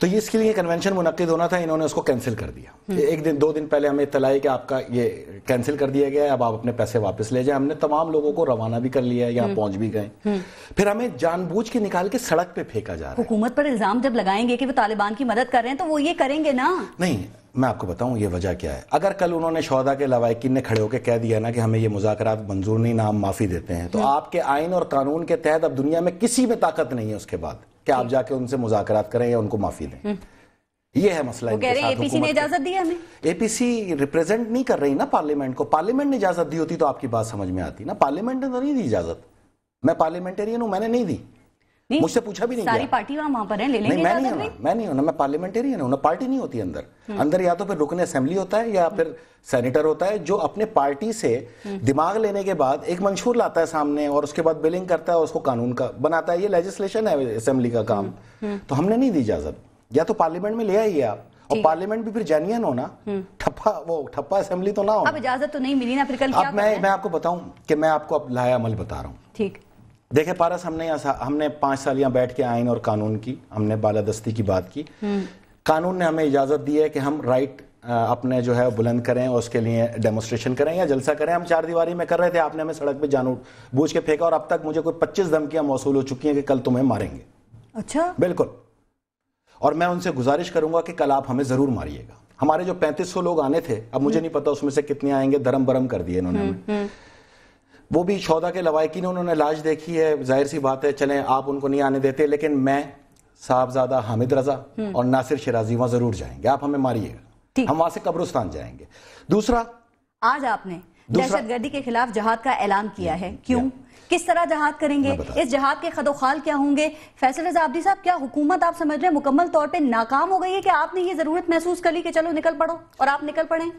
تو یہ اس کے لیے کنونشن منعقد ہونا تھا, انہوں نے اس کو کینسل کر دیا. ایک دن 2 دن پہلے ہمیں اطلاع ہے کہ آپ کا یہ کینسل کر دیا گیا ہے, اب آپ اپنے پیسے واپس لے جائیں. ہم نے تمام لوگوں کو روانہ بھی کر لیا ہے, یہاں پہنچ بھی گئے. پھر ہمیں جان بوجھ کے نکال کے سڑک پہ پھینکا جا رہا ہے. حکومت پر الزام جب لگائیں گے کہ وہ طالبان کی مدد کر رہے ہیں تو وہ یہ کریں گے نا. نہیں, میں آپ کو بتاؤں یہ وجہ کیا ہے. اگر کل انہوں نے شہداء کے لواحقین نے کھڑے ہو کے کہہ دیا نا کہ ہمیں یہ مذاکرات منظور نہیں, نام معافی دیتے ہیں, تو آپ کے آئین اور قانون کے تحت اب دنیا میں کسی میں طاقت نہیں ہے اس کے بعد کہ آپ جا کے ان سے مذاکرات کریں یا ان کو معافی دیں. یہ ہے مسئلہ. وہ کہہ رہے ہیں اے پی سی نے اجازت دی ہے ہمیں. اے پی سی ریپریزنٹ نہیں کر رہی نا پارلیمنٹ کو. پارلیمنٹ نے اجازت دی ہوتی تو آپ کی بات سمجھ میں آتی نا. پارلیمنٹ نے تو نہیں دی اجازت. میں پارلیمنٹرین ہوں, میں نے نہیں دی, مجھ سے پوچھا بھی نہیں. ساری پارٹی وہاں پر ہیں, لے لیں گے. میں نہیں ہوں, میں پارلیمنٹرین ہوں. پارٹی نہیں ہوتی اندر یا تو پھر رکن اسمبلی ہوتا ہے یا پھر سینیٹر ہوتا ہے جو اپنے پارٹی سے دماغ لینے کے بعد ایک منشور لاتا ہے سامنے اور اس کے بعد بلنگ کرتا ہے, اس کو قانون کا بناتا ہے. یہ لیجسلیشن ہے اسمبلی کا کام. تو ہم نے نہیں دی اجازت. یا تو پارلیمنٹ میں لے آئیے آپ, اور پارلیمنٹ بھی پھر جینین ہونا, ٹھپا اسمبلی تو نہ ہو. اب اجازت تو نہیں ملی نا, پھر کل کیا کرنا ہے؟ میں آپ کو بتاؤں کہ میں آپ کو اب لایا عمل بتا رہا ہوں. ٹھیک. دیکھیں پارس, ہم نے 5 سال یہاں بیٹھ کے آئین اور قانون کی ہم نے بالادستی کی بات کی. قانون نے ہمیں اجازت دی ہے کہ ہم رائٹ اپنے جو ہے بلند کریں اور اس کے لیے ڈیمونسٹریشن کریں یا جلسہ کریں. ہم 4 دیواری میں کر رہے تھے, آپ نے ہمیں سڑک پہ جان بوجھ کے پھینکا, اور اب تک مجھے کوئی 25 دھمکیاں موصول ہو چکی ہیں کہ کل تمہیں ماریں گے. اچھا. بالکل. اور میں ان سے گزارش کروں گا کہ کل آپ ہمیں ضرور ماریے گا. ہمارے جو 3500 لوگ آنے تھے, اب مجھے نہیں پتا اس میں سے کتنے آئیں گے, درم برم کر دیے انہوں نے ہمیں. وہ بھی شہداء کے لواحقین, انہوں نے لاش دیکھی ہے, ظاہر سی بات ہے, چلیں آپ ان کو نہیں آنے دیتے, لیکن میں, صاحبزادہ حامد رضا اور ناصر شیرازی وہاں ضرور جائیں گے. آپ ہمیں ماریے گا, ہم وہاں سے قبرستان جائیں گے. دوسرا, آج آپ نے دہشت گردی کے خلاف جہاد کا اعلان کیا ہے, کیوں, کس طرح جہاد کریں گے, اس جہاد کے خد و خال کیا ہوں گے؟ فیصل رضا عابدی صاحب, کیا حکومت آپ سمجھ رہے ہیں مکمل طور پہ ناکام ہو گئی ہے کہ آپ نے یہ ضرورت محسوس کر لی کہ چلو نکل پڑو, اور آپ نکل پڑیں؟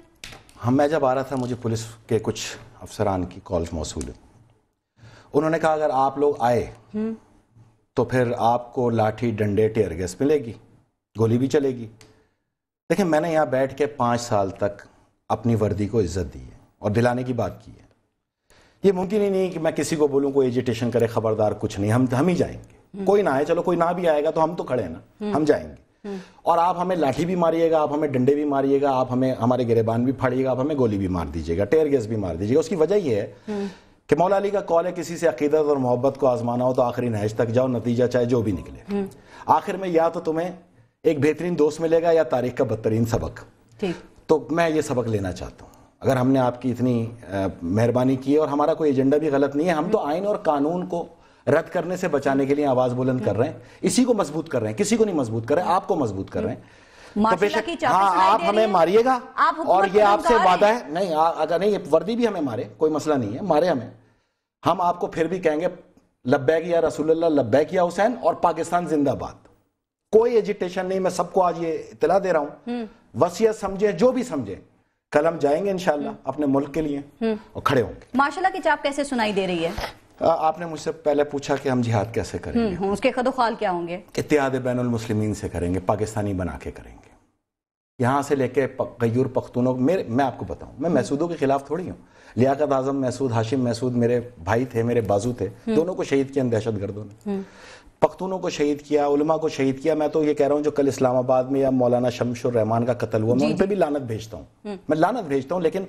میں جب آ رہا تھا مجھے پولیس کے کچھ افسران کی کال موصول ہے. انہوں نے کہا اگر آپ لوگ آئے تو پھر آپ کو لاٹھی, ڈنڈے, ٹیئر گیس ملے گی, گولی بھی چلے گی. دیکھیں میں نے یہاں بیٹھ کے 5 سال تک اپنی وردی کو عزت دی ہے اور دلانے کی بات کی ہے. یہ ممکن ہی نہیں کہ میں کسی کو بولوں کوئی ایجیٹیشن کرے, خبردار کچھ نہیں, ہم ہی جائیں گے. کوئی نہ آئے, چلو کوئی نہ بھی آئے گا تو ہم تو کھڑے ہیں نا, ہم جائیں گے. اور آپ ہمیں لاٹھی بھی ماریے گا, آپ ہمیں ڈنڈے بھی ماریے گا, آپ ہمیں ہمارے گریبان بھی پھاڑیے گا, آپ ہمیں گولی بھی مار دیجیے گا, ٹیئر گیس بھی مار دیجیے گا. اس کی وجہ یہ ہے کہ مولا علی کا قول ہے کسی سے عقیدت اور محبت کو آزمانا ہو تو آخری نہج تک جاؤ, نتیجہ چاہے جو بھی نکلے. آخر میں یا تو تمہیں ایک بہترین دوست ملے گا یا تاریخ کا بدترین سبق. تو میں یہ سبق لینا چاہتا ہوں. اگر ہم نے آپ کی اتنی مہربانی کی ہے, اور ہمارا کوئی ایجنڈا بھی غلط نہیں ہے, ہم تو آئین اور قانون کو رد کرنے سے بچانے کے لیے آواز بلند کر رہے ہیں, اسی کو مضبوط کر رہے ہیں, کسی کو نہیں مضبوط کر رہے ہیں, آپ کو مضبوط کر رہے ہیں. تو بے شک ہاں آپ ہمیں ماریے گا, اور یہ آپ سے وعدہ ہے. نہیں اگر نہیں, وردی بھی ہمیں مارے, کوئی مسئلہ نہیں ہے, مارے ہمیں, ہم آپ کو پھر بھی کہیں گے لبیک یا رسول اللہ, لبیک یا حسین, اور پاکستان زندہ باد. کوئی ایجیٹیشن نہیں. میں سب کو آج یہ اطلاع دے رہا ہوں, وصیت سمجھے جو بھی سمجھے, کل ہم جائیں گے انشاءاللہ اپنے ملک کے لیے اور کھڑے ہوں گے. ماشاءاللہ کی چاپ کیسے سنائی دے رہی ہے؟ آپ نے مجھ سے پہلے پوچھا کہ ہم جہاد کیسے کریں گے, اس کے خد و خال کیا ہوں گے؟ اتحاد بین المسلمین سے کریں گے, پاکستانی بنا کے کریں گے, یہاں سے لے کے غیور پختونوں. میں آپ کو بتاؤں, میں محسودوں کے خلاف تھوڑی ہوں. لیاقت اعظم محسود, ہاشم محسود میرے بھائی تھے, میرے بازو تھے, دونوں کو شہید کیا دہشت گردوں نے. پختونوں کو شہید کیا, علماء کو شہید کیا. میں تو یہ کہہ رہا ہوں جو کل اسلام آباد میں یا مولانا شمس الرحمان کا قتل ہوا, میں ان پہ بھی لعنت بھیجتا ہوں, میں لعنت بھیجتا ہوں. لیکن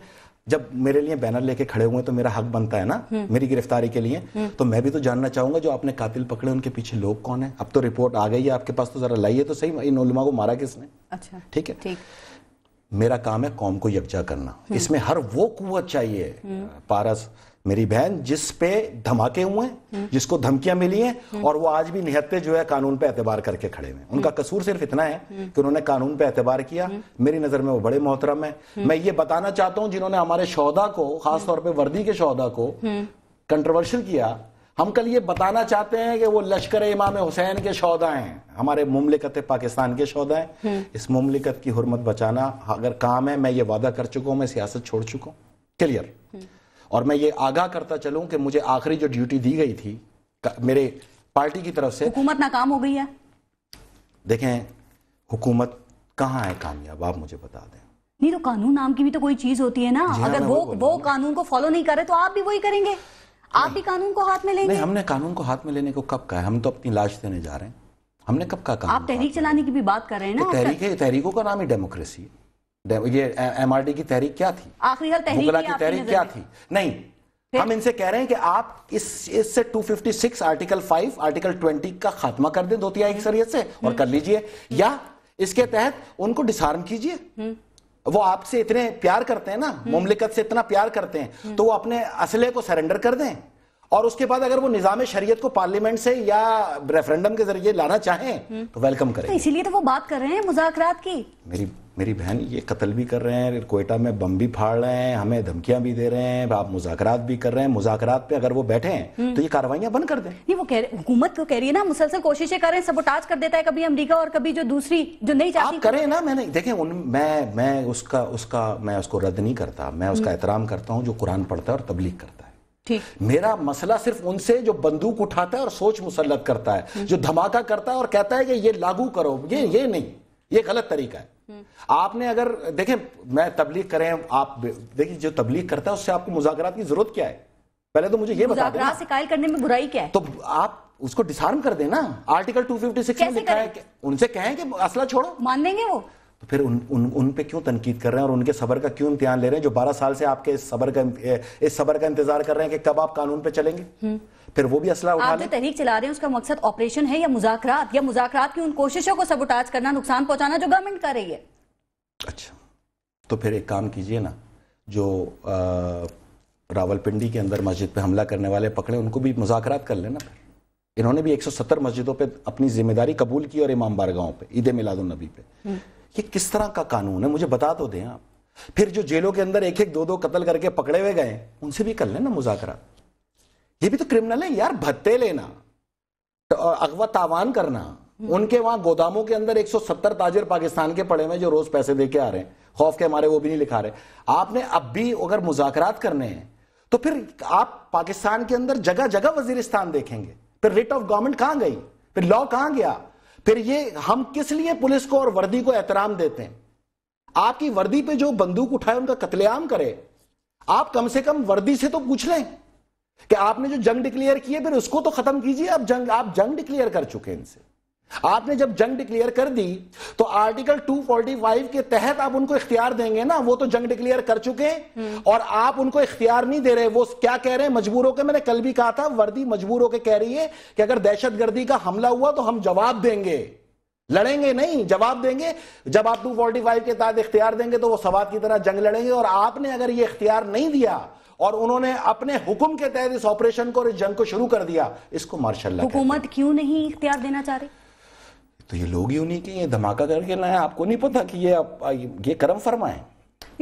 جب میرے لیے بینر لے کے کھڑے ہوئے تو میرا حق بنتا ہے نا میری گرفتاری کے لیے. تو میں بھی تو جاننا چاہوں گا جو آپ نے قاتل پکڑے ان کے پیچھے لوگ کون ہیں. اب تو رپورٹ آ گئی ہے آپ کے پاس, تو ذرا لائیے تو صحیح ان علماء کو مارا کس نے. اچھا ٹھیک ہے, میرا کام ہے قوم کو یکجا کرنا. اس میں ہر وہ قوت چاہیے پارس میری بہن جس پہ دھماکے ہوئے ہیں, جس کو دھمکیاں ملی ہیں, اور وہ آج بھی نہتے جو ہے قانون پہ اعتبار کر کے کھڑے ہوئے ہیں. ان کا قصور صرف اتنا ہے کہ انہوں نے قانون پہ اعتبار کیا. میری نظر میں وہ بڑے محترم ہیں. میں یہ بتانا چاہتا ہوں جنہوں نے ہمارے شہداء کو, خاص طور پہ وردی کے شہداء کو کنٹروورشل کیا, ہم کل یہ بتانا چاہتے ہیں کہ وہ لشکر امام حسین کے شہداء ہیں, ہمارے مملکت پاکستان کے شہداء ہیں. اس مملکت کی حرمت بچانا اگر کام ہے, میں یہ وعدہ کر چکا ہوں, میں سیاست چھوڑ چکا ہوں, کلیئر. اور میں یہ آگاہ کرتا چلوں کہ مجھے آخری جو ڈیوٹی دی گئی تھی میرے پارٹی کی طرف سے, حکومت ناکام ہو گئی ہے. دیکھیں حکومت کہاں ہے کامیاب, آپ مجھے بتا دیں. نہیں تو قانون نام کی بھی تو کوئی چیز ہوتی ہے نا. اگر وہ قانون کو فالو نہیں کرے تو آپ بھی وہی کریں گے, آپ بھی قانون کو ہاتھ میں لیں گے. نہیں, ہم نے قانون کو ہاتھ میں لینے کو کب کہا ہے, ہم تو اپنی لاش دینے جا رہے ہیں, ہم نے کب کہا قانون؟ آپ تحریک چلانے کی بھی بات کر رہے ہیں نا. تحریک ہے, تحریکوں کا نام ہی ڈیموکریسی ہے. یہ ایم آر ڈی کی تحریک کیا تھی؟ آخری حال تحریک کی تحریک کیا تھی؟ نہیں, ہم ان سے کہہ رہے ہیں کہ آپ اس سے 256 آرٹیکل 5 آرٹیکل 20 کا خاتمہ کر دیں 2/3 اکثریت سے اور کر لیجئے, یا اس کے تحت ان کو ڈسارم کیجئے. وہ آپ سے اتنے پیار کرتے ہیں نا, مملکت سے اتنا پیار کرتے ہیں, تو وہ اپنے اسلحے کو سرنڈر کر دیں, اور اس کے بعد اگر وہ نظام شریعت کو پارلیمنٹ سے یا ریفرنڈم کے ذریعے لانا چاہیں تو ویلکم کریں. اسی لیے تو وہ بات کر رہے ہیں مذاکرات کی. میری بہن, یہ قتل بھی کر رہے ہیں, کوئٹہ میں بم بھی پھاڑ رہے ہیں, ہمیں دھمکیاں بھی دے رہے ہیں, آپ مذاکرات بھی کر رہے ہیں. مذاکرات پہ اگر وہ بیٹھے ہیں تو یہ کارروائیاں بند کر دیں. نہیں, وہ حکومت کو کہہ رہی ہے نا, مسلسل کوششیں کر رہے ہیں, سبوٹاج کر دیتا ہے کبھی امریکہ اور کبھی جو دوسری جو نہیں چاہتی. آپ کریں نا, میں نے دیکھیں میں اس کو رد نہیں کرتا, میں اس کا احترام کرتا ہوں جو قرآن پڑھتا ہے اور تبلیغ کرتا ہے. میرا مسئلہ صرف ان سے جو بندوق اٹھاتا ہے اور سوچ مسلط کرتا ہے, جو دھماکہ کرتا ہے اور کہتا ہے کہ یہ لاگو کرو, یہ نہیں, یہ غلط طریقہ ہے. آپ نے اگر دیکھیں, میں تبلیغ کریں, آپ دیکھیں جو تبلیغ کرتا ہے اس سے آپ کو مذاکرات کی ضرورت کیا ہے؟ پہلے تو مجھے یہ بتا دیں, مذاکرات سے قائل کرنے میں برائی کیا ہے؟ تو آپ اس کو ڈسارم کر دیں نا. آرٹیکل 256 میں لکھا ہے کہ ان سے کہیں کہ اسلحہ چھوڑو. مان لیں گے وہ؟ تو پھر ان پہ کیوں تنقید کر رہے ہیں اور ان کے صبر کا کیوں امتحان لے رہے ہیں, جو 12 سال سے آپ کے اس صبر کا انتظار کر رہے ہیں کہ کب آپ قانون پہ چلیں گے؟ پھر وہ بھی اسلحہ اٹھا لیں. آپ جو تحریک چلا رہے ہیں اس کا مقصد آپریشن ہے یا مذاکرات کی ان کوششوں کو سبوٹاج کرنا, نقصان پہنچانا جو گورنمنٹ کر رہی ہے؟ اچھا, تو پھر ایک کام کیجئے نا, جو راولپنڈی کے اندر مسجد پہ حملہ کرنے والے پکڑے ان کو بھی مذاکرات کر لینا. پھر انہوں نے بھی 170 مسجدوں پہ اپنی ذمہ داری قبول کی اور امام بارگاہوں پہ عید میلاد النبی پہ. یہ کس طرح کا قانون ہے مجھے بتا تو دیں آپ. پھر جو جیلوں کے اندر 1-1 2-2 قتل کر کے پکڑے ہوئے گئے ان سے بھی کر لینا مذاکرات. یہ بھی تو کرمنل ہے یار, بھتے لینا, اغوا تاوان کرنا. ان کے وہاں گوداموں کے اندر 170 تاجر پاکستان کے پڑے ہوئے جو روز پیسے دے کے آ رہے ہیں, خوف کے ہمارے وہ بھی نہیں لکھا رہے. آپ نے اب بھی اگر مذاکرات کرنے ہیں تو پھر آپ پاکستان کے اندر جگہ جگہ وزیرستان دیکھیں گے. پھر ریٹ آف گورنمنٹ کہاں گئی, پھر لا کہاں گیا, پھر یہ ہم کس لیے پولیس کو اور وردی کو احترام دیتے ہیں؟ آپ کی وردی پہ جو بندوق اٹھائے ان کا قتل عام کرے. آپ کم سے کم وردی سے تو پوچھ لیں کہ آپ نے جو جنگ ڈکلیئر کی ہے پھر اس کو تو ختم کیجئے. آپ جنگ ڈکلیئر کر چکے ان سے. آپ نے جب جنگ ڈکلیئر کر دی تو آرٹیکل 245 کے تحت آپ ان کو اختیار دیں گے نا. وہ تو جنگ ڈکلیئر کر چکے اور آپ ان کو اختیار نہیں دے رہے. وہ کیا کہہ رہے ہیں, مجبور ہو کے, میں نے کل بھی کہا تھا, وردی مجبور ہو کے کہہ رہی ہے کہ اگر دہشت گردی کا حملہ ہوا تو ہم جواب دیں گے, لڑیں گے نہیں, جواب دیں گے. جب آپ 245 کے تحت اختیار دیں گے تو وہ سوات کی طرح جنگ لڑیں گے. اور آپ نے اگر یہ اختیار نہیں دیا اور انہوں نے اپنے حکم کے تحت اس آپریشن کو اور اس جنگ کو شروع کر دیا, اس کو ماشاء اللہ. حکومت کیوں نہیں اختیار دینا چاہ رہی؟ تو یہ لوگ ہی انہیں کہ یہ دھماکہ کر کے لائیں. آپ کو نہیں پتا کہ یہ کرم فرمائیں.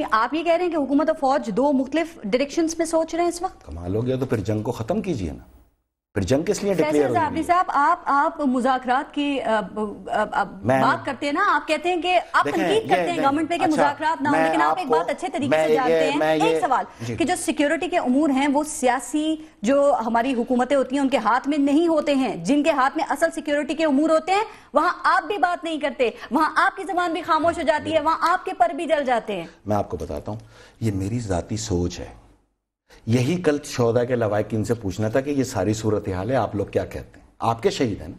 آپ یہ کہہ رہے ہیں کہ حکومت اور فوج 2 مختلف ڈائریکشنز میں سوچ رہے ہیں اس وقت؟ کمال ہو گیا. تو پھر جنگ کو ختم کیجئے نا. پھر جنگ کس لیے ڈکلیئر ہو گئی؟ صاحب آپ مذاکرات کی بات کرتے ہیں نا, آپ کہتے ہیں کہ آپ تنقید کرتے ہیں گورنمنٹ پہ کہ مذاکرات نہ ہو, لیکن آپ ایک بات اچھے طریقے سے جانتے ہیں. ایک سوال کہ جو سیکیورٹی کے امور ہیں وہ سیاسی جو ہماری حکومتیں ہوتی ہیں ان کے ہاتھ میں نہیں ہوتے ہیں. جن کے ہاتھ میں اصل سیکیورٹی کے امور ہوتے ہیں وہاں آپ بھی بات نہیں کرتے, وہاں آپ کی زبان بھی خاموش ہو جاتی ہے, وہاں آپ کے پر بھی جل جاتے ہیں. میں آپ کو بتاتا ہوں, یہ میری ذاتی سوچ ہے. یہی کل شہداء کے لواحقین سے پوچھنا تھا کہ یہ ساری صورتحال ہے, آپ لوگ کیا کہتے ہیں؟ آپ کے شہید ہیں نا,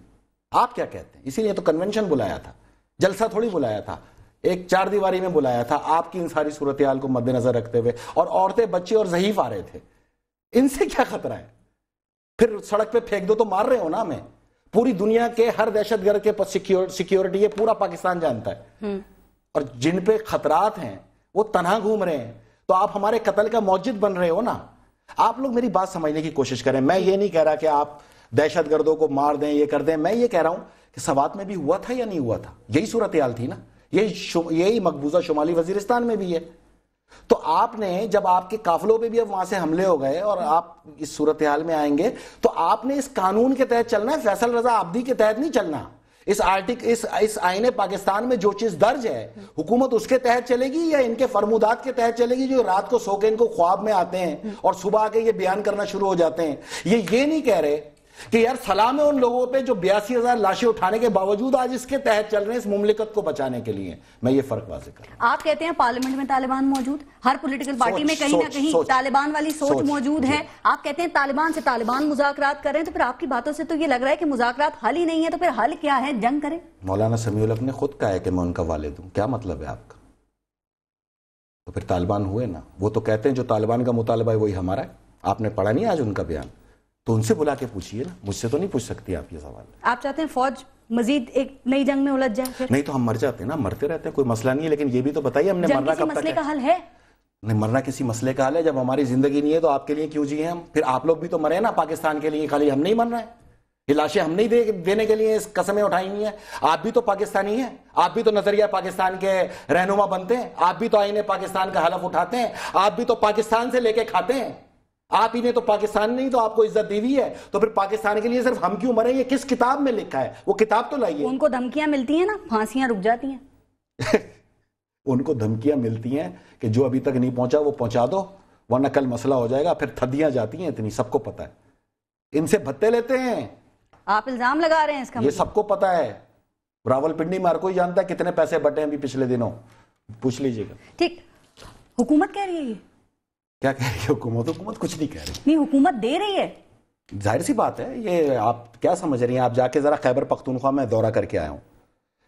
آپ کیا کہتے ہیں؟ اسی لیے تو کنونشن بلایا تھا, جلسہ تھوڑی بلایا تھا, ایک 4 دیواری میں بلایا تھا آپ کی ان ساری صورتحال کو مد نظر رکھتے ہوئے. اور عورتیں, بچے اور ضعیف آ رہے تھے, ان سے کیا خطرہ ہے؟ پھر سڑک پہ پھینک دو تو مار رہے ہو نا ہمیں. پوری دنیا کے ہر دہشت گرد کے سیکیورٹی یہ پورا پاکستان جانتا ہے, اور جن پہ خطرات ہیں وہ تنہا گھوم رہے ہیں. تو آپ ہمارے قتل کا موجد بن رہے ہو نا. آپ لوگ میری بات سمجھنے کی کوشش کریں. میں یہ نہیں کہہ رہا کہ آپ دہشت گردوں کو مار دیں, یہ کر دیں. میں یہ کہہ رہا ہوں کہ سوات میں بھی ہوا تھا یا نہیں ہوا تھا, یہی صورتحال تھی نا. یہی مقبوضہ شمالی وزیرستان میں بھی ہے. تو آپ نے جب آپ کے قافلوں پہ بھی اب وہاں سے حملے ہو گئے اور آپ اس صورتحال میں آئیں گے تو آپ نے اس قانون کے تحت چلنا ہے, فیصل رضا عابدی کے تحت نہیں چلنا. اس آئین پاکستان میں جو چیز درج ہے حکومت اس کے تحت چلے گی یا ان کے فرمودات کے تحت چلے گی جو رات کو سو کے ان کو خواب میں آتے ہیں اور صبح آ کے یہ بیان کرنا شروع ہو جاتے ہیں. یہ نہیں کہہ رہے کہ یار سلام ہے ان لوگوں پہ جو 82,000 لاشیں اٹھانے کے باوجود آج اس کے تحت چل رہے ہیں اس مملکت کو بچانے کے لیے. میں یہ فرق واضح کر رہا ہوں. آپ کہتے ہیں پارلیمنٹ میں طالبان موجود, ہر پولیٹیکل پارٹی میں کہیں نہ کہیں طالبان والی سوچ موجود ہے. آپ کہتے ہیں طالبان سے طالبان مذاکرات کر رہے ہیں, تو پھر آپ کی باتوں سے تو یہ لگ رہا ہے کہ مذاکرات حل ہی نہیں ہے, تو پھر حل کیا ہے؟ جنگ کریں. مولانا سمیع الحق نے خود کہا ہے کہ میں ان کا والد ہوں. کیا مطلب ہے آپ کا؟ تو پھر طالبان ہوئے نا. وہ تو کہتے ہیں جو طالبان کا مطالبہ ہے وہی ہمارا ہے. آپ نے پڑھا نہیں آج ان کا بیان؟ تو ان سے بلا کے پوچھئے نا, مجھ سے تو نہیں پوچھ سکتی آپ یہ سوال. آپ چاہتے ہیں فوج مزید ایک نئی جنگ میں الجھ جائے پھر؟ نہیں تو ہم مر جاتے ہیں نا, مرتے رہتے ہیں, کوئی مسئلہ نہیں ہے, لیکن یہ بھی تو بتائیے ہم نے مرنا کب تک ہے؟ مسئلے کا حل ہے؟ نہیں, مرنا کسی مسئلے کا حل ہے. جب ہماری زندگی نہیں ہے تو آپ کے لیے کیوں جیے ہم؟ پھر آپ لوگ بھی تو مرے نا پاکستان کے لیے, خالی ہم نہیں مر رہے ہیں. یہ لاشیں ہم نہیں دینے کے لیے اس قسمیں اٹھائی ہوئی ہیں. آپ بھی تو پاکستانی ہیں, آپ بھی تو نظریہ پاکستان کے رہنما بنتے ہیں, آپ بھی تو آئین پاکستان کا حلف اٹھاتے ہیں, آپ بھی تو پاکستان سے لے کے کھاتے ہیں. آپ ہی نے تو پاکستان نہیں تو آپ کو عزت دی ہوئی ہے, تو پھر پاکستان کے لیے صرف ہم کیوں مرے؟ یہ کس کتاب میں لکھا ہے؟ وہ کتاب تو لائیے. ان کو دھمکیاں ملتی ہیں نا, پھانسیاں رک جاتی ہیں. ان کو دھمکیاں ملتی ہیں کہ جو ابھی تک نہیں پہنچا وہ پہنچا دو, ورنہ کل مسئلہ ہو جائے گا. پھر تھدیاں جاتی ہیں اتنی, سب کو پتا ہے. ان سے بھتے لیتے ہیں. آپ الزام لگا رہے ہیں اس کا؟ یہ سب کو پتا ہے. راول پنڈی میں ہر کوئی جانتا ہے کتنے پیسے بٹے ہیں ابھی پچھلے دنوں, پوچھ لیجئے گا. ٹھیک, حکومت کہہ رہی ہے یہ کیا کہہ رہی ہے حکومت؟ حکومت کچھ نہیں کہہ رہی. نہیں, حکومت دے رہی ہے. ظاہر سی بات ہے. یہ آپ کیا سمجھ رہی ہیں؟ آپ جا کے ذرا خیبر پختونخوا میں دورہ کر کے آیا ہوں.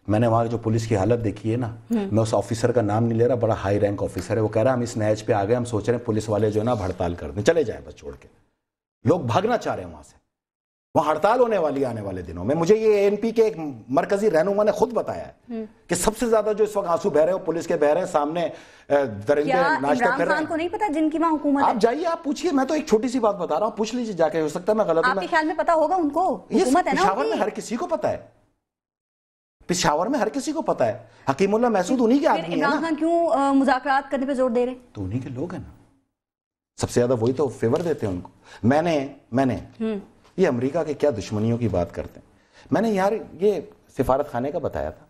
میں نے وہاں جو پولیس کی حالت دیکھی ہے نا, میں اس آفیسر کا نام نہیں لے رہا, بڑا ہائی رینک آفیسر ہے. وہ کہہ رہا ہم اس نیچ پہ آ گئے, ہم سوچ رہے ہیں پولیس والے جو ہے نا ہڑتال کر دیں, چلے جائیں بس چھوڑ کے. لوگ بھاگنا چاہ رہے ہیں وہاں سے, وہاں ہڑتال ہونے والی آنے والے دنوں میں. مجھے یہ این پی کے ایک مرکزی رہنما نے خود بتایا ہے کہ سب سے زیادہ جو اس وقت آنسو بہ رہے ہو پولیس کے بہ رہے ہیں, سامنے درندے ناچتے پھر رہے ہیں. عمران خان کو نہیں پتا جن کی وہاں حکومت ہے؟ آپ جائیے, آپ پوچھئے. میں تو ایک چھوٹی سی بات بتا رہا ہوں, پوچھ لیجیے جا کے, ہو سکتا ہے میں غلط ہوں. آپ کے خیال میں پتا ہوگا ان کو حکومت ہے نا؟ پشاور میں ہر کسی کو پتا ہے. پشاور میں ہر کسی کو پتا ہے. حکیم اللہ محسود انہی کے آدمی ہیں نا. عمران خان کیوں مذاکرات کرنے پہ زور دے رہے؟ تو انہی کے لوگ ہیں نا, سب سے زیادہ وہی تو فیور دیتے ہیں ان کو. میں نے یہ امریکہ کے کیا دشمنیوں کی بات کرتے ہیں. میں نے یار یہ سفارت خانے کا بتایا تھا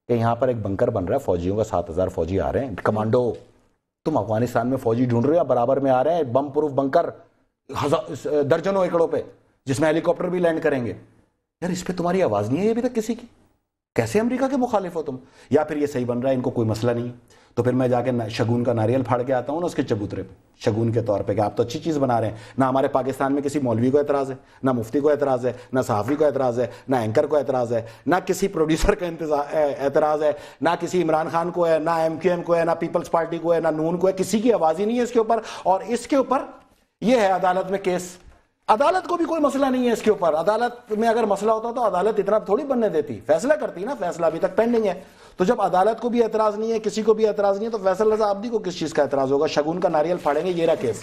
کہ یہاں پر ایک بنکر بن رہا ہے فوجیوں کا, 7,000 فوجی آ رہے ہیں, کمانڈو. تم افغانستان میں فوجی ڈھونڈ رہے ہو, برابر میں آ رہے ہیں بم پروف بنکر درجنوں ایکڑوں پہ, جس میں ہیلی کاپٹر بھی لینڈ کریں گے. یار اس پہ تمہاری آواز نہیں ہے ابھی تک کسی کی. کیسے امریکہ کے مخالف ہو تم؟ یا پھر یہ صحیح بن رہا ہے, ان کو کوئی مسئلہ نہیں, تو پھر میں جا کے شگون کا ناریل پھاڑ کے آتا ہوں نا اس کے چبوترے پہ, شگون کے طور پہ, کہ آپ تو اچھی چیز بنا رہے ہیں. نہ ہمارے پاکستان میں کسی مولوی کو اعتراض ہے, نہ مفتی کو اعتراض ہے, نہ صحافی کو اعتراض ہے, نہ اینکر کو اعتراض ہے, نہ کسی پروڈیوسر کا اعتراض ہے, نہ کسی عمران خان کو ہے, نہ MQM کو ہے, نہ پیپلز پارٹی کو ہے, نہ نون کو ہے. کسی کی آواز ہی نہیں ہے اس کے اوپر. اور اس کے اوپر یہ ہے عدالت میں کیس. عدالت کو بھی کوئی مسئلہ نہیں ہے اس کے اوپر. عدالت میں اگر مسئلہ ہوتا تو عدالت اتنا تھوڑی بننے دیتی, فیصلہ کرتی نا. فیصلہ ابھی تک پینڈنگ ہے. تو جب عدالت کو بھی اعتراض نہیں ہے, کسی کو بھی اعتراض نہیں ہے, تو فیصل رضا عابدی کو کس چیز کا اعتراض ہوگا؟ شگون کا ناریل پھاڑیں گے. یہ رہا کیس,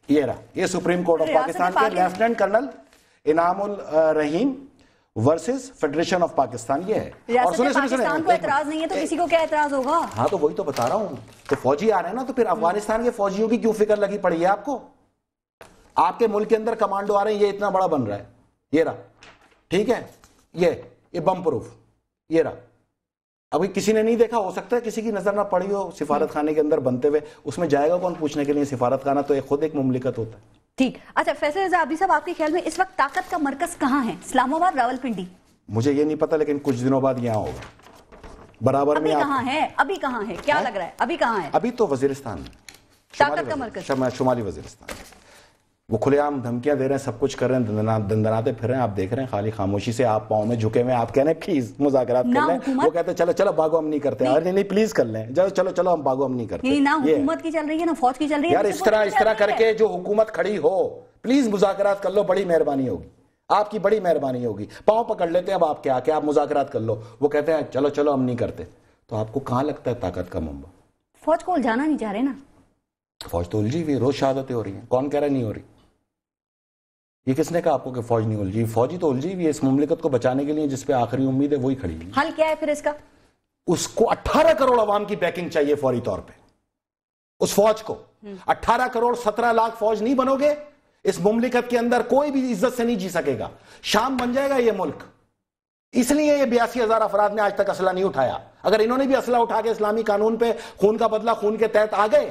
یہ رہا, یہ سپریم کورٹ آف پاکستان کے لیفٹیننٹ کرنل انعام الرحیم ورسز فیڈریشن آف پاکستان. یہ ہے. اور سنیں پاکستان کو اعتراض نہیں ہے تو کسی کو کیا اعتراض ہوگا؟ ہاں تو وہی تو بتا رہا ہوں کہ فوجی آ رہے ہیں نا, تو پھر افغانستان کے فوجیوں کی کیوں فکر لگی پڑی ہے آپ کو؟ آپ کے ملک کے اندر کمانڈو آ رہے ہیں, یہ اتنا بڑا بن رہا ہے, یہ رہا, ٹھیک ہے, یہ بم پروف, یہ رہا. ابھی کسی نے نہیں دیکھا, ہو سکتا ہے کسی کی نظر نہ پڑی ہو سفارت خانے کے اندر بنتے ہوئے. اس میں جائے گا کون پوچھنے کے لیے؟ سفارت خانہ تو خود ایک مملکت ہوتا ہے. ٹھیک. اچھا فیصل رضا عابدی صاحب, آپ کے خیال میں اس وقت طاقت کا مرکز کہاں ہے؟ اسلام آباد, راولپنڈی؟ مجھے یہ نہیں پتا, لیکن کچھ دنوں بعد یہاں ہوگا. برابر میں کہاں ہے ابھی؟ کہاں ہے کیا لگ رہا ہے ابھی کہاں ہے؟ ابھی تو وزیرستان میں طاقت کا مرکز, شمالی وزیرستان. وہ کھلے عام دھمکیاں دے رہے ہیں, سب کچھ کر رہے ہیں, دندناتے پھر رہے ہیں. آپ دیکھ رہے ہیں خالی خاموشی سے, آپ پاؤں میں جھکے ہوئے, آپ کہہ رہے ہیں پلیز مذاکرات کر لیں. وہ کہتے ہیں چلو چلو بھاگو ہم نہیں کرتے. نہیں پلیز کر لیں, چلو چلو ہم بھاگو ہم نہیں کرتے. نہ حکومت کی چل رہی ہے نہ فوج کی چل رہی ہے. یار اس طرح کر کے جو حکومت کھڑی ہو, پلیز مذاکرات کر لو, بڑی مہربانی ہوگی, آپ کی بڑی مہربانی ہوگی. پاؤں پکڑ لیتے ہیں اب آپ کے آ کے, آپ مذاکرات کر لو. وہ کہتے ہیں چلو چلو ہم نہیں کرتے. تو آپ کو کہاں لگتا ہے طاقت کا منبع؟ فوج کو الجھانا نہیں چاہ رہے نا. فوج تو الجھی ہوئی, روز شہادتیں ہو رہی ہیں. کون کہہ رہا نہیں ہو رہی؟ یہ کس نے کہا آپ کو کہ فوج نہیں الجھی؟ فوجی تو الجھی ہوئی ہے. اس مملکت کو بچانے کے لیے جس پہ آخری امید ہے وہی کھڑی ہے. حل کیا ہے پھر اس کا؟ اس کو 18 کروڑ عوام کی بیکنگ چاہیے فوری طور پہ. اس فوج کو 18 کروڑ 17 لاکھ فوج نہیں بنو گے, اس مملکت کے اندر کوئی بھی عزت سے نہیں جی سکے گا. شام بن جائے گا یہ ملک. اس لیے یہ 82,000 افراد نے آج تک اسلحہ نہیں اٹھایا. اگر انہوں نے بھی اسلحہ اٹھا کے اسلامی قانون پہ خون کا بدلہ خون کے تحت آ گئے,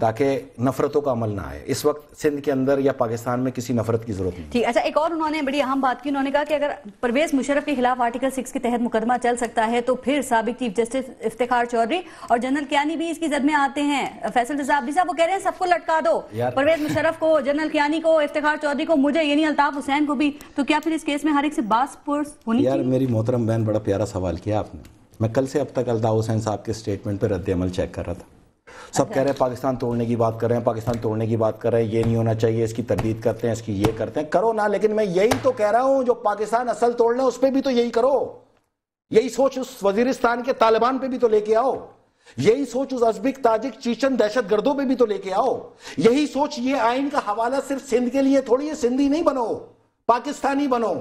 تاکہ نفرتوں کا عمل نہ آئے. اس وقت سندھ کے اندر یا پاکستان میں کسی نفرت کی ضرورت نہیں. ٹھیک. اچھا, ایک اور انہوں نے بڑی اہم بات کی, انہوں نے کہا کہ اگر پرویز مشرف کے خلاف آرٹیکل 6 کے تحت مقدمہ چل سکتا ہے تو پھر سابق چیف جسٹس افتخار چودھری اور جنرل کیانی بھی اس کی زد میں آتے ہیں. فیصل رضا عبدی صاحب وہ کہہ رہے ہیں سب کو لٹکا دو, پرویز مشرف کو, جنرل کیانی کو, افتخار چودھری کو, مجھے یعنی الطاف حسین کو بھی. تو کیا پھر اس کیس میں ہر ایک سے باس پرس ہونی چاہیے؟ یار میری محترم بہن, بڑا پیارا سوال کیا آپ نے. میں کل سے اب تک الطاف حسین صاحب کے سٹیٹمنٹ پہ رد عمل چیک کر رہا تھا. سب کہہ رہے ہیں پاکستان توڑنے کی بات کر رہے ہیں, پاکستان توڑنے کی بات کر رہے ہیں, یہ نہیں ہونا چاہیے, اس کی تردید کرتے ہیں, اس کی یہ کرتے ہیں. کرو نا, لیکن میں یہی تو کہہ رہا ہوں جو پاکستان اصل توڑنا ہے اس پہ بھی تو یہی کرو. یہی سوچ اس وزیرستان کے طالبان پہ بھی تو لے کے آؤ. یہی سوچ اس ازبک, تاجک, چیچن دہشت گردوں پہ بھی تو لے کے آؤ. یہی سوچ, یہ آئین کا حوالہ صرف سندھ کے لیے تھوڑی ہے. سندھی نہیں بنو, پاکستانی بنو.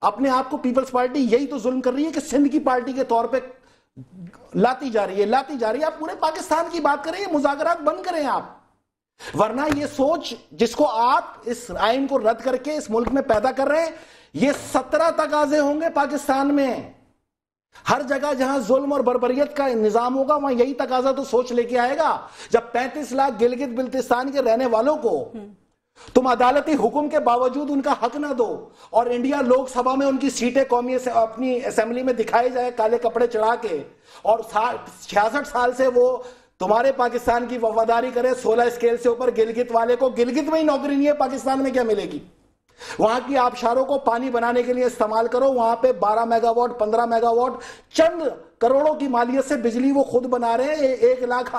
اپنے آپ کو پیپلز پارٹی یہی تو ظلم کر رہی ہے کہ سندھ کی پارٹی کے طور پہ لاتی جا رہی ہے. آپ پورے پاکستان کی بات کریں, یہ مذاکرات بند کریں آپ. ورنہ یہ سوچ جس کو آپ اس آئین کو رد کر کے اس ملک میں پیدا کر رہے ہیں, یہ 17 تقاضے ہوں گے پاکستان میں. ہر جگہ جہاں ظلم اور بربریت کا نظام ہوگا وہاں یہی تقاضا تو سوچ لے کے آئے گا. جب 35 لاکھ گلگت بلتستان کے رہنے والوں کو تم عدالتی حکم کے باوجود ان کا حق نہ دو, اور انڈیا لوک سبھا میں ان کی سیٹیں قومی اپنی اسمبلی میں دکھائے جائے کالے کپڑے چڑھا کے, اور 66 سال سے وہ تمہارے پاکستان کی وفاداری کرے 16 اسکیل سے اوپر, گلگت والے کو گلگت میں ہی نوکری نہیں ہے, پاکستان میں کیا ملے گی؟ وہاں کی آبشاروں کو پانی بنانے کے لیے استعمال کرو. وہاں پہ 12 میگا واٹ 15 میگا واٹ چند کروڑوں کی مالیت سے بجلی وہ خود بنا رہے ہیں. 1 لاکھ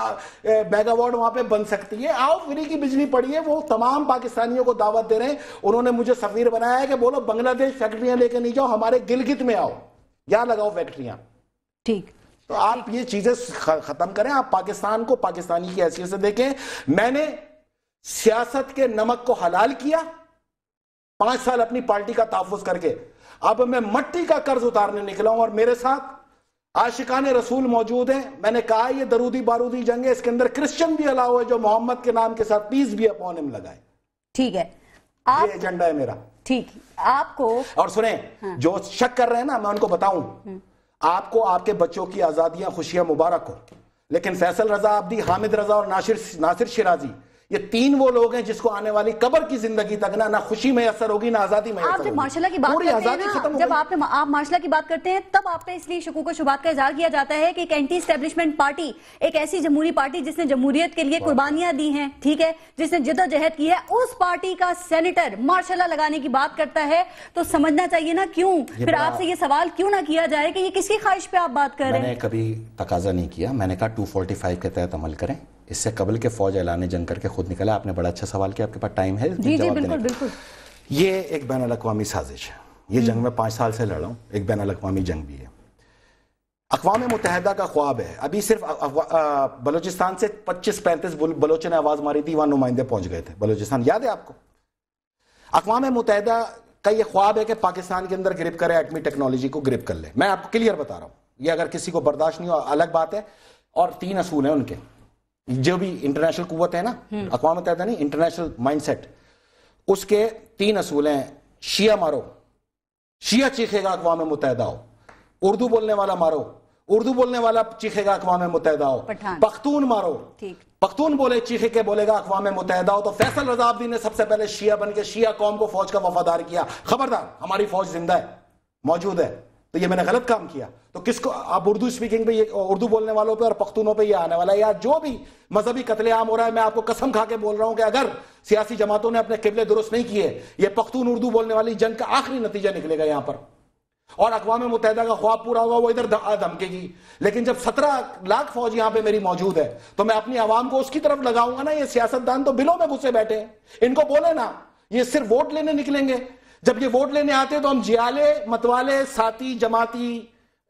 میگا واٹ وہاں پہ بن سکتی ہے. آؤ فری کی بجلی پڑی ہے. وہ تمام پاکستانیوں کو دعوت دے رہے ہیں. انہوں نے مجھے سفیر بنایا ہے کہ بولو بنگلہ دیش فیکٹریاں لے کے نہیں جاؤ, ہمارے گلگت میں آؤ, یہاں لگاؤ فیکٹریاں. ٹھیک. تو آپ یہ چیزیں ختم کریں. آپ پاکستان کو پاکستانی کی حیثیت سے دیکھیں. میں نے سیاست کے نمک کو حلال کیا 5 سال اپنی پارٹی کا تحفظ کر کے. اب میں مٹی کا قرض اتارنے نکلا ہوں, اور میرے ساتھ عاشقان رسول موجود ہیں. میں نے کہا یہ درودی بارودی جنگ ہے, اس کے اندر کرسچن بھی الاؤ ہے جو محمد کے نام کے ساتھ پیس بھی اپون ہم لگائے. ٹھیک ہے, یہ ایجنڈا ہے میرا. ٹھیک. آپ کو اور سنیں, جو شک کر رہے ہیں نا, میں ان کو بتاؤں, آپ کو آپ کے بچوں کی آزادیاں خوشیاں مبارک ہو, لیکن فیصل رضا عبدی, حامد رضا اور ناصر شیرازی, یہ 3 وہ لوگ ہیں جس کو آنے والی قبر کی زندگی تک نہ خوشی میں اثر ہوگی نہ آزادی میں اثر ہوگی. آپ جب مارشل لا کی بات کرتے ہیں نا, جب آپ مارشل لا کی بات کرتے ہیں تب آپ پہ اس لیے شکوک و شبہات کا اظہار کیا جاتا ہے کہ ایک اینٹی اسٹیبلشمنٹ پارٹی, ایک ایسی جمہوری پارٹی جس نے جمہوریت کے لیے قربانیاں دی ہیں, ٹھیک ہے, جس نے جد و جہد کی ہے, اس پارٹی کا سینیٹر مارشل لا لگانے کی بات کرتا ہے. تو سمجھنا چاہیے نا کیوں, پھر آپ سے یہ سوال کیوں نہ کیا جائے کہ یہ کس کی خواہش پہ آپ بات کر رہے ہیں. میں نے کبھی تقاضا نہیں کیا, میں نے کہا 245 کے تحت عمل کریں. اس سے قبل کے فوج اعلان جنگ کر کے خود نکلا. آپ نے بڑا اچھا سوال کیا, آپ کے پاس ٹائم ہے؟ جی جی بالکل بالکل. یہ ایک بین الاقوامی سازش ہے. یہ جنگ میں 5 سال سے لڑ رہا ہوں, ایک بین الاقوامی جنگ بھی ہے. اقوام متحدہ کا خواب ہے, ابھی صرف بلوچستان سے 25-35 بلوچوں نے آواز ماری تھی, وہاں نمائندے پہنچ گئے تھے بلوچستان, یاد ہے آپ کو؟ اقوام متحدہ کا یہ خواب ہے کہ پاکستان کے اندر گرپ کرے, ایٹمی ٹیکنالوجی کو گرپ کر لے. میں آپ کو کلیئر بتا رہا ہوں, یہ اگر کسی کو برداشت نہیں ہو الگ بات ہے. اور 3 اصول ہیں ان کے, جو بھی انٹرنیشنل قوت ہے نا, اقوام متحدہ نہیں, انٹرنیشنل مائنڈ سیٹ, اس کے 3 اصول ہیں. شیعہ مارو, شیعہ چیخے گا اقوام متحدہ ہو. اردو بولنے والا مارو, اردو بولنے والا چیخے گا اقوام متحدہ ہو. پختون مارو, پختون بولے چیخے کے بولے گا اقوام متحدہ ہو. تو فیصل رضا عبدی نے سب سے پہلے شیعہ بن کے شیعہ قوم کو فوج کا وفادار کیا. خبردار, ہماری فوج زندہ ہے, موجود ہے. تو یہ میں نے غلط کام کیا. تو کس کو آپ اردو اسپیکنگ پہ, اردو بولنے والوں پہ اور پختونوں پہ یہ آنے والا ہے. یا جو بھی مذہبی قتل عام ہو رہا ہے, میں آپ کو قسم کھا کے بول رہا ہوں کہ اگر سیاسی جماعتوں نے اپنے قبلے درست نہیں کیے, یہ پختون اردو بولنے والی جنگ کا آخری نتیجہ نکلے گا یہاں پر. اور اقوام متحدہ کا خواب پورا ہوگا, وہ ادھر دھمکے گی. لیکن جب 17 لاکھ فوج یہاں پہ میری موجود ہے تو میں اپنی عوام کو اس کی طرف لگاؤں گا نا. یہ سیاستدان تو بلوں میں گھسے بیٹھے ہیں, ان کو بولے نا یہ صرف ووٹ لینے نکلیں گے. جب یہ ووٹ لینے آتے ہیں تو ہم جیالے, متوالے, ساتھی, جماعتی,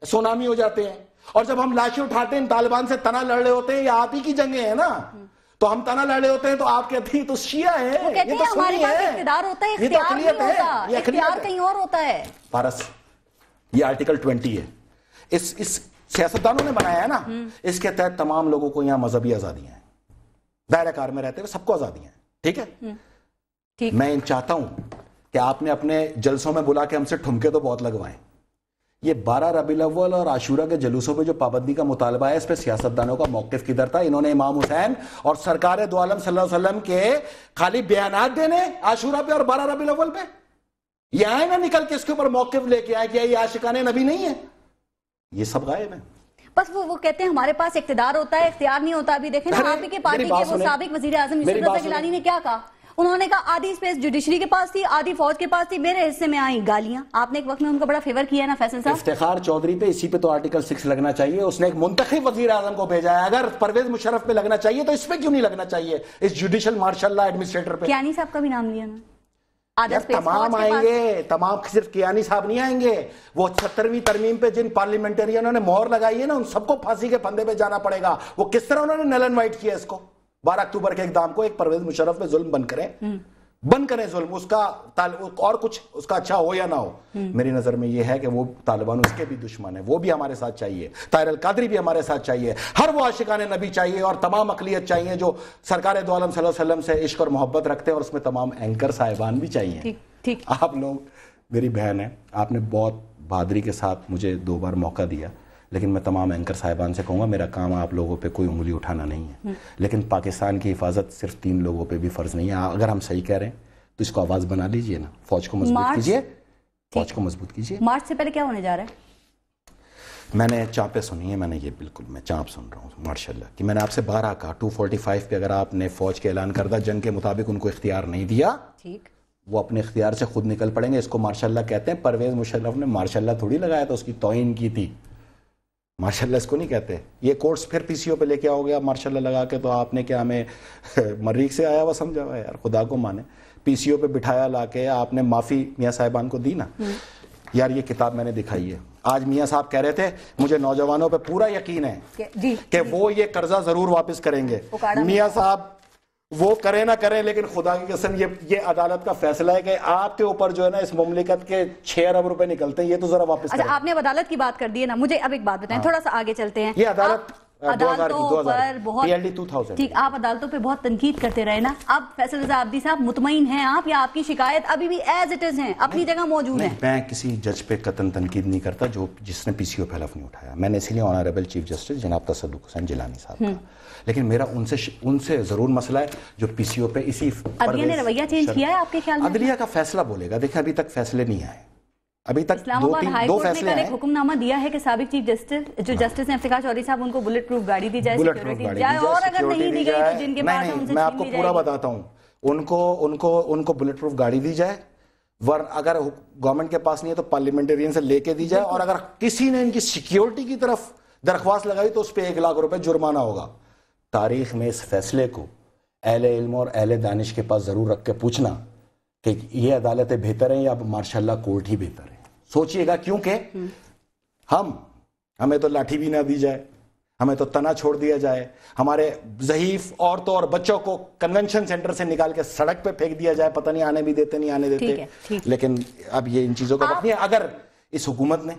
سونامی ہو جاتے ہیں. اور جب ہم لاشیں اٹھاتے ہیں طالبان سے تنا لڑ رہے ہوتے ہیں, یہ آپ ہی کی جنگیں ہیں نا, تو ہم تنا لڑ رہے ہوتے ہیں تو آپ کہتے ہیں تو شیعہ ہے, یہ تو سنی ہے, اقتدار ہوتا ہے, یہ تو اقلیت ہے, یہ اختیار کہیں اور ہوتا ہے. پارس, یہ آرٹیکل 20 ہے, اس سیاستدانوں نے بنایا ہے نا, اس کے تحت تمام لوگوں کو یہاں مذہبی آزادیاں ہیں, دائرہ کار میں رہتے ہوئے سب کو آزادیاں ہیں. ٹھیک ہے, میں چاہتا ہوں کہ آپ نے اپنے جلسوں میں بلا کے ہم سے ٹھمکے تو بہت لگوائیں. یہ 12 ربیع الاول اور عاشورہ کے جلوسوں پہ جو پابندی کا مطالبہ ہے اس پہ سیاستدانوں کا موقف کدھر تھا؟ انہوں نے امام حسین اور سرکار دو عالم صلی اللہ علیہ وسلم کے خالی بیانات دینے عاشورہ پہ اور 12 ربیع الاول پہ، یہ آئے نا نکل کے اس کے اوپر موقف لے کے آئے کہ یہ عاشقان نبی نہیں ہے، یہ سب غائب ہیں۔ بس وہ کہتے ہیں ہمارے پاس اقتدار ہوتا ہے، اختیار نہیں ہوتا۔ ابھی دیکھیں نا آپ کی پارٹی کے وہ سابق وزیر اعظم یوسف رضا گیلانی نے کیا کہا، انہوں نے کہا آدھی اسپیس جوڈیشری کے پاس تھی، آدھی فوج کے پاس تھی، میرے حصے میں آئیں گالیاں۔ آپ نے ایک وقت میں ان کو بڑا فیور کیا ہے نا فیصل صاحب۔ افتخار چودھری پہ اسی پہ تو آرٹیکل 6 لگنا چاہیے، اس نے ایک منتخب وزیر اعظم کو بھیجا ہے، اگر پرویز مشرف پہ لگنا چاہیے تو اس پہ کیوں نہیں لگنا چاہیے، اس جوڈیشل مارشل لا ایڈمنسٹریٹر پہ؟ کیانی صاحب کا بھی نام لیا نا، تمام آئیں گے، تمام، صرف کیانی صاحب نہیں آئیں گے، وہ 76ویں ترمیم پہ جن پارلیمنٹرینوں نے مہر لگائی ہے نا ان سب کو پھانسی کے پھندے پہ جانا پڑے گا۔ وہ کس طرح انہوں نے نل اینڈ وائٹ کیا اس کو 12 اکتوبر کے اقدام کو، ایک پرویز مشرف پہ ظلم بند کریں ظلم، اس کا اور کچھ اس کا اچھا ہو یا نہ ہو، میری نظر میں یہ ہے کہ وہ طالبان اس کے بھی دشمن ہیں، وہ بھی ہمارے ساتھ چاہیے، طاہر القادری بھی ہمارے ساتھ چاہیے، ہر وہ عاشقان نبی چاہیے اور تمام اقلیت چاہیے جو سرکار دو عالم صلی اللہ علیہ وسلم سے عشق اور محبت رکھتے ہیں، اور اس میں تمام اینکر صاحبان بھی چاہیے۔ آپ لوگ میری بہن ہیں، آپ نے بہت بہادری کے ساتھ مجھے 2 بار موقع دیا، لیکن میں تمام اینکر صاحبان سے کہوں گا میرا کام آپ لوگوں پہ کوئی انگلی اٹھانا نہیں ہے، لیکن پاکستان کی حفاظت صرف 3 لوگوں پہ بھی فرض نہیں ہے۔ اگر ہم صحیح کہہ رہے ہیں تو اس کو آواز بنا لیجئے نا، فوج کو مضبوط کیجئے، فوج کو مضبوط کیجئے۔ مارچ سے پہلے کیا ہونے جا رہا ہے؟ میں نے چانپیں سنی ہیں، میں نے یہ بالکل میں چانپ سن رہا ہوں ماشاءاللہ، کہ میں نے آپ سے 12 کہا 245 پہ اگر آپ نے فوج کے اعلان کردہ جنگ کے مطابق ان کو اختیار نہیں دیا، ٹھیک، وہ اپنے اختیار سے خود نکل پڑیں گے۔ اس کو ماشاءاللہ کہتے ہیں، پرویز مشرف نے ماشاءاللہ تھوڑی لگایا تھا، اس کی توہین کی تھی، ماشاءاللہ اس کو نہیں کہتے۔ یہ کورس پھر پی سی او پہ لے کے آؤ گے آپ ماشاءاللہ لگا کے، تو آپ نے کیا ہمیں مریخ سے آیا ہوا سمجھا ہوا ہے؟ یار خدا کو مانے، پی سی او پہ بٹھایا لا کے آپ نے معافی میاں صاحبان کو دی نا۔ یار یہ کتاب میں نے دکھائی ہے، آج میاں صاحب کہہ رہے تھے مجھے نوجوانوں پہ پورا یقین ہے کہ وہ یہ قرضہ ضرور واپس کریں گے۔ میاں صاحب وہ کریں نہ کریں، لیکن خدا کی قسم یہ عدالت کا فیصلہ ہے کہ آپ کے اوپر جو ہے نا اس مملکت کے 6 ارب روپے نکلتے ہیں، یہ تو ذرا واپس کریں۔ اچھا آپ نے عدالت کی بات کر دی ہے نا، مجھے اب ایک بات بتائیں، تھوڑا سا آگے چلتے ہیں۔ یہ عدالت عدالتوں پر بہت PLD 2000 ٹھیک، آپ عدالتوں پہ بہت تنقید کرتے رہے نا، اب فیصل رضا عابدی صاحب مطمئن ہیں آپ یا آپ کی شکایت ابھی بھی ایز اٹ از ہیں، اپنی جگہ موجود ہیں؟ میں کسی جج پہ قطعاً تنقید نہیں کرتا جس نے پی سی او پہ حلف نہیں اٹھایا، میں نے اسی لیے آنریبل چیف جسٹس جناب تصدق حسین جیلانی صاحب کا، لیکن میرا ان سے ضرور مسئلہ ہے جو پی سی او پہ اسی عدلیہ نے رویہ چینج کیا ہے آپ کے خیال میں؟ عدلیہ کا فیصلہ بولے گا، دیکھیں ابھی تک فیصلے نہیں آئے، ابھی تک اسلام آباد ہائی 2 کورٹ نے فیصلے کل ہیں۔ ایک حکم نامہ دیا ہے کہ سابق چیف جسٹس جو جسٹس ہیں افتخار چودھری صاحب ان کو بلٹ پروف گاڑی دی جائے، سیکیورٹی دی جائے، اور اگر نہیں دی گئی تو جن کے پاس ان سے میں آپ کو پورا بتاتا ہوں، ان کو بلٹ پروف گاڑی دی جائے، اگر گورنمنٹ کے پاس نہیں ہے تو پارلیمنٹرین سے لے کے دی جائے، اور اگر کسی نے ان کی سیکیورٹی کی طرف درخواست لگائی تو اس پہ 1 لاکھ روپے جرمانہ ہوگا۔ تاریخ میں اس فیصلے کو اہل علم اور اہل دانش کے پاس ضرور رکھ کے پوچھنا کہ یہ عدالتیں بہتر ہیں یا ماشاءاللہ کورٹ ہی بہتر ہے، سوچئے گا، کیونکہ ہمیں تو لاٹھی بھی نہ دی جائے، ہمیں تو تنا چھوڑ دیا جائے، ہمارے ضعیف عورتوں اور بچوں کو کنونشن سینٹر سے نکال کے سڑک پہ پھینک دیا جائے، پتہ نہیں آنے بھی دیتے نہیں آنے دیتے، لیکن اب یہ ان چیزوں کا وقت نہیں ہے۔ اگر اس حکومت نے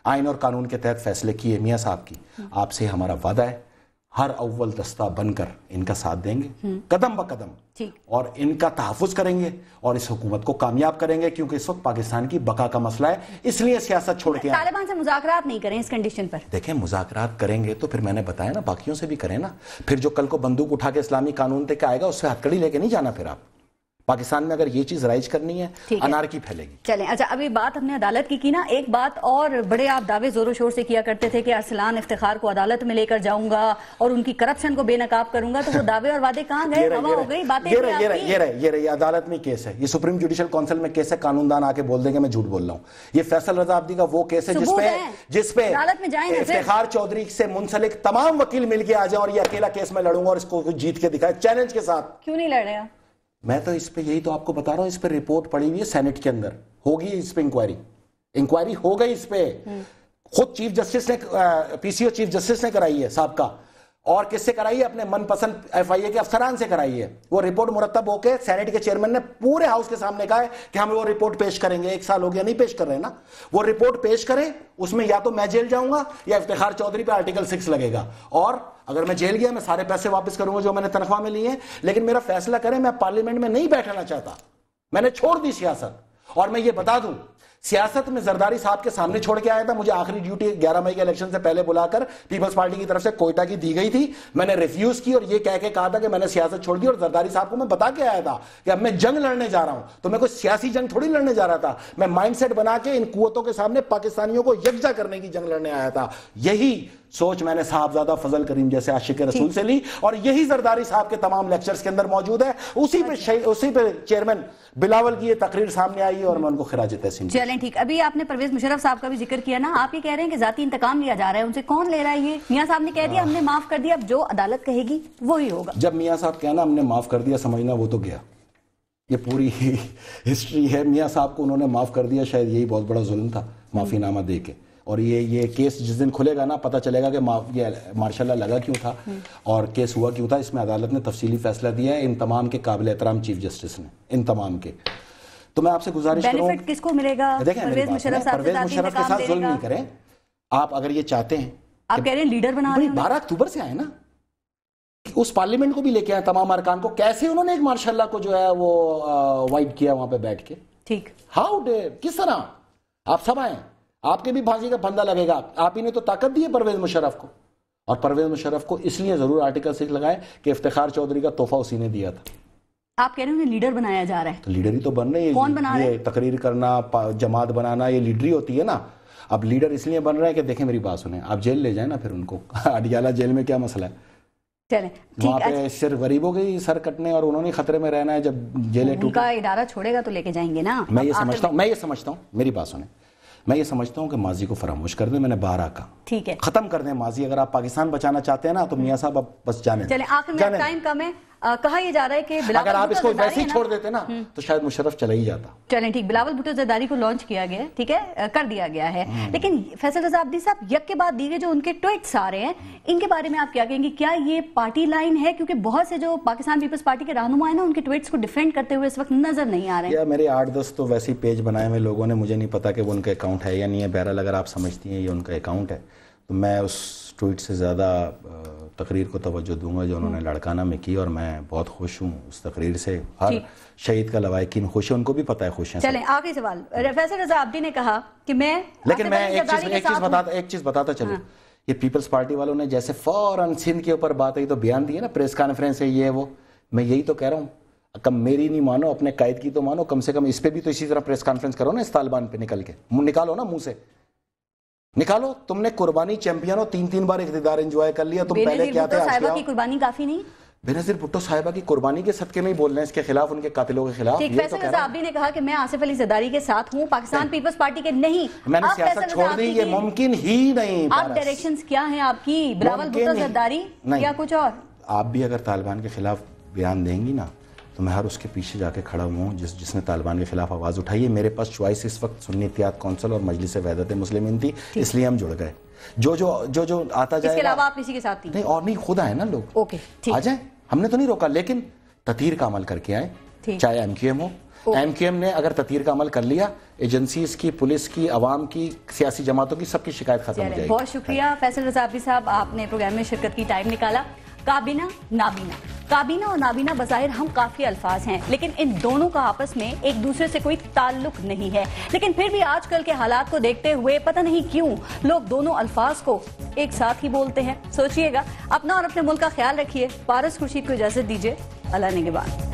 آئین اور قانون کے تحت فیصلے کیے، میاں صاحب کی آپ سے ہمارا وعدہ ہے ہر اول دستہ بن کر ان کا ساتھ دیں گے قدم بقدم، اور ان کا تحفظ کریں گے اور اس حکومت کو کامیاب کریں گے، کیونکہ اس وقت پاکستان کی بقا کا مسئلہ ہے، اس لیے سیاست چھوڑ کے طالبان سے مذاکرات نہیں کریں اس کنڈیشن پر؟ دیکھیں مذاکرات کریں گے تو پھر میں نے بتایا نا باقیوں سے بھی کریں نا، پھر جو کل کو بندوق اٹھا کے اسلامی قانون تک آئے گا اس سے ہتھکڑی لے کے نہیں جانا، پھر آپ پاکستان میں اگر یہ چیز رائج کرنی ہے انارکی پھیلے گی۔ چلیں اچھا ابھی بات ہم نے عدالت کی نا، ایک بات اور بڑے آپ دعوے زور و شور سے کیا کرتے تھے کہ ارسلان افتخار کو عدالت میں لے کر جاؤں گا اور ان کی کرپشن کو بے نقاب کروں گا، تو وہ دعوے اور وعدے کہاں گئے؟ ہوا ہو گئی باتیں؟ یہ عدالت میں کیس ہے، یہ سپریم جوڈیشل کونسل میں کیس ہے، قانون دان آ کے بول دیں گے میں جھوٹ بول رہا ہوں۔ یہ فیصل رضا عابدی کا وہ کیس ہے جس پہ افتخار چودھری سے منسلک تمام وکیل مل کے آ جائیں اور یہ اکیلا کیس میں لڑوں گا اور اس کو جیت کے دکھائے چیلنج کے ساتھ۔ کیوں نہیں لڑ رہے آپ؟ میں تو اس پہ یہی تو آپ کو بتا رہا ہوں، اس پہ رپورٹ پڑی ہوئی ہے سینٹ کے اندر، ہوگی اس پہ انکوائری ہو گئی، اس پہ خود چیف جسٹس نے پی سی او چیف جسٹس نے کرائی ہے صاحب کا، اور کس سے کرائی ہے؟ اپنے من پسند ایف آئی اے کے افسران سے کرائی ہے۔ وہ رپورٹ مرتب ہو کے سینٹ کے چیئرمین نے پورے ہاؤس کے سامنے کہا ہے کہ ہم وہ رپورٹ پیش کریں گے، 1 سال ہو گیا نہیں پیش کر رہے نا، وہ رپورٹ پیش کریں، اس میں یا تو میں جیل جاؤں گا یا افتخار چودھری پہ آرٹیکل 6 لگے گا، اور اگر میں جیل گیا میں سارے پیسے واپس کروں گا جو میں نے تنخواہ میں لیے ہیں، لیکن میرا فیصلہ کریں، میں پارلیمنٹ میں نہیں بیٹھنا چاہتا، میں نے چھوڑ دی سیاست۔ اور میں یہ بتا دوں سیاست میں زرداری صاحب کے سامنے چھوڑ کے آیا تھا. مجھے آخری ڈیوٹی 11 مئی کے الیکشن سے پہلے بلا کر پیپلز پارٹی کی طرف سے کوئٹہ کی دی گئی تھی. میں نے ریفیوز کی اور یہ کہہ کے کہا تھا کہ میں نے سیاست چھوڑ دی, اور زرداری صاحب کو میں بتا کے آیا تھا کہ اب میں جنگ لڑنے جا رہا ہوں. تو میں کوئی سیاسی جنگ تھوڑی لڑنے جا رہا تھا, میں مائنڈ سیٹ بنا کے ان قوتوں کے سامنے پاکستانیوں کو یکجا کرنے کی جنگ لڑنے آیا تھا. یہی سوچ میں نے صاحبزادہ فضل کریم جیسے عاشق رسول سے لی, اور یہی زرداری صاحب کے تمام لیکچرز کے اندر موجود ہے. اسی پہ چیئرمین بلاول کی یہ تقریر سامنے آئی ہے اور میں ان کو خراج تحسین. چلیں ٹھیک, ابھی آپ نے پرویز مشرف صاحب کا بھی ذکر کیا نا, آپ یہ کہہ رہے ہیں کہ ذاتی انتقام لیا جا رہا ہے, ان سے کون لے رہا ہے؟ یہ میاں صاحب نے کہہ دیا ہم نے معاف کر دیا, اب جو عدالت کہے گی وہی ہوگا. جب میاں صاحب کہنا ہم نے معاف کر دیا, سمجھنا وہ تو گیا. یہ پوری ہسٹری ہے. میاں صاحب کو انہوں نے معاف کر دیا, شاید یہی بہت بڑا ظلم تھا معافی نامہ دے کے. اور یہ کیس جس دن کھلے گا نا پتہ چلے گا کہ یہ ماشاء اللہ لگا کیوں تھا اور کیس ہوا کیوں تھا. اس میں عدالت نے تفصیلی فیصلہ دیا ہے, ان تمام کے قابل احترام چیف جسٹس نے, ان تمام کے. تو میں آپ سے گزارش کروں, بینیفٹ کس کو ملے گا؟ پرویز مشرف کے ساتھ ظلم نہیں کریں آپ. اگر یہ چاہتے ہیں, آپ کہہ رہے ہیں لیڈر بنا رہے ہیں, 12 اکتوبر سے آئے نا, اس پارلیمنٹ کو بھی لے کے آئے تمام ارکان کو. کیسے انہوں نے ایک ماشاء اللہ کو جو ہے وہ وائٹ کیا وہاں پہ بیٹھ کے, ٹھیک, ہاؤ ڈیئر, کس طرح آپ سب آئیں, آپ کے بھی پھانسی کا پھندا لگے گا. آپ ہی نے تو طاقت دی ہے پرویز مشرف کو, اور پرویز مشرف کو اس لیے ضرور آرٹیکل 6 لگائے کہ افتخار چودھری کا تحفہ اسی نے دیا تھا. آپ کہہ رہے ہیں انہیں لیڈر بنایا جا رہا ہے, تو لیڈر ہی تو بن رہے ہیں. کون بنا رہے ہیں؟ تقریر کرنا, جماعت بنانا, یہ لیڈری ہوتی ہے نا. اب لیڈر اس لیے بن رہے ہیں کہ دیکھیں میری بات سنیں, آپ جیل لے جائیں نا پھر ان کو. اڈیالہ جیل میں کیا مسئلہ ہے, چلیں وہاں پہ صرف غریبوں کے ہی سر کٹنے اور انہوں نے خطرے میں رہنا ہے. جب جیلیں ان کا ادارہ چھوڑے گا تو لے کے جائیں گے نا. میں یہ سمجھتا ہوں میری بات سنیں, میں یہ سمجھتا ہوں کہ ماضی کو فراموش کر دیں. میں نے 12 کہا, ٹھیک ہے, ختم کر دیں ماضی. اگر آپ پاکستان بچانا چاہتے ہیں نا تو میاں صاحب اب بس جانے دیں. چلیں آخر میں ٹائم کم ہے, کہا یہ جا رہا ہے کہ اگر آپ اس کو ویسے ہی چھوڑ دیتے نا تو شاید مشرف چلا ہی جاتا. چلیں ٹھیک, بلاول بھٹو زرداری کو لانچ کیا گیا, ٹھیک ہے, کر دیا گیا ہے. لیکن فیصل رضا عبدی صاحب یک کے بعد دیگے جو ان کے ٹویٹس آ رہے ہیں, ان کے بارے میں آپ کیا کہیں گے؟ کیا یہ پارٹی لائن ہے؟ کیونکہ بہت سے جو پاکستان پیپلز پارٹی کے رہنما ہیں نا, ان کے ٹویٹس کو ڈیفینڈ کرتے ہوئے اس وقت نظر نہیں آ رہے ہیں. میرے 8-10 تو ویسے پیج بنائے ہوئے لوگوں نے, مجھے نہیں پتا کہ وہ ان کا اکاؤنٹ ہے یا نہیں ہے. بہرحال اگر آپ سمجھتی ہیں یہ ان کا اکاؤنٹ ہے تو میں اس ٹویٹ سے زیادہ تقریر کو توجہ دوں گا جو انہوں نے لڑکانہ میں کی, اور میں بہت خوش ہوں اس تقریر سے. ہر شہید کا لوائقین خوش ہے, ان کو بھی پتہ ہے خوش ہیں. چلیں آخری سوال, فیصل رضا عبدی نے کہا کہ میں, لیکن میں ایک چیز بتاتا چلوں, یہ پیپلز پارٹی والوں نے جیسے فوراً سندھ کے اوپر بات آئی تو بیان دیے نا, پریس کانفرنس ہے یہ وہ. میں یہی تو کہہ رہا ہوں, کم میری نہیں مانو, اپنے قائد کی تو مانو, کم سے کم اس پہ بھی تو اسی طرح پریس کانفرنس کرو نا. اس طالبان پہ نکل کے نکالو نا, منہ سے نکالو. تم نے قربانی چیمپئن ہو, 3 بار اقتدار انجوائے کر لیا. تم پہلے کیا تھے, صاحبہ کی قربانی کافی نہیں؟ بینظیر بھٹو صاحبہ کی قربانی کے صدقے میں ہی بول رہے ہیں اس کے خلاف, ان کے قاتلوں کے خلاف. فیصل رضا عبدی نے کہا کہ میں آصف علی زرداری کے ساتھ ہوں, پاکستان پیپلز پارٹی کے نہیں. میں نے سیاست چھوڑ دی, یہ ممکن ہی نہیں. آپ ڈائریکشنز کیا ہیں آپ کی, بلاول بھٹو زرداری یا کچھ اور؟ آپ بھی اگر طالبان کے خلاف بیان دیں گی نا تو میں ہر اس کے پیچھے جا کے کھڑا ہوں جس نے طالبان کے خلاف آواز اٹھائی ہے. میرے پاس چوائس اس وقت سنی اتحاد کونسل اور مجلس وحدت مسلمین تھی, اس لیے ہم جڑ گئے. جو آتا جائے, اس کے علاوہ آپ کسی کے ساتھ تھی نہیں, اور نہیں, خود آئے نا لوگ. اوکے آ جائیں, ہم نے تو نہیں روکا, لیکن تطہیر کا عمل کر کے آئیں. چاہے ایم کیو ایم ہو, ایم کیو ایم نے اگر تطہیر کا عمل کر لیا, ایجنسیز کی, پولیس کی, عوام کی, سیاسی جماعتوں کی, سب کی شکایت ختم ہو جائے گی. بہت شکریہ فیصل رضا عبدی صاحب, آپ نے پروگرام میں شرکت کی, ٹائم نکالا. کابینہ نابینہ, کابینہ اور نابینہ بظاہر ہم کافی الفاظ ہیں, لیکن ان دونوں کا آپس میں ایک دوسرے سے کوئی تعلق نہیں ہے. لیکن پھر بھی آج کل کے حالات کو دیکھتے ہوئے پتہ نہیں کیوں لوگ دونوں الفاظ کو ایک ساتھ ہی بولتے ہیں. سوچئے گا, اپنا اور اپنے ملک کا خیال رکھیے. پارس خورشید کو اجازت دیجیے, اللہ نگہبان.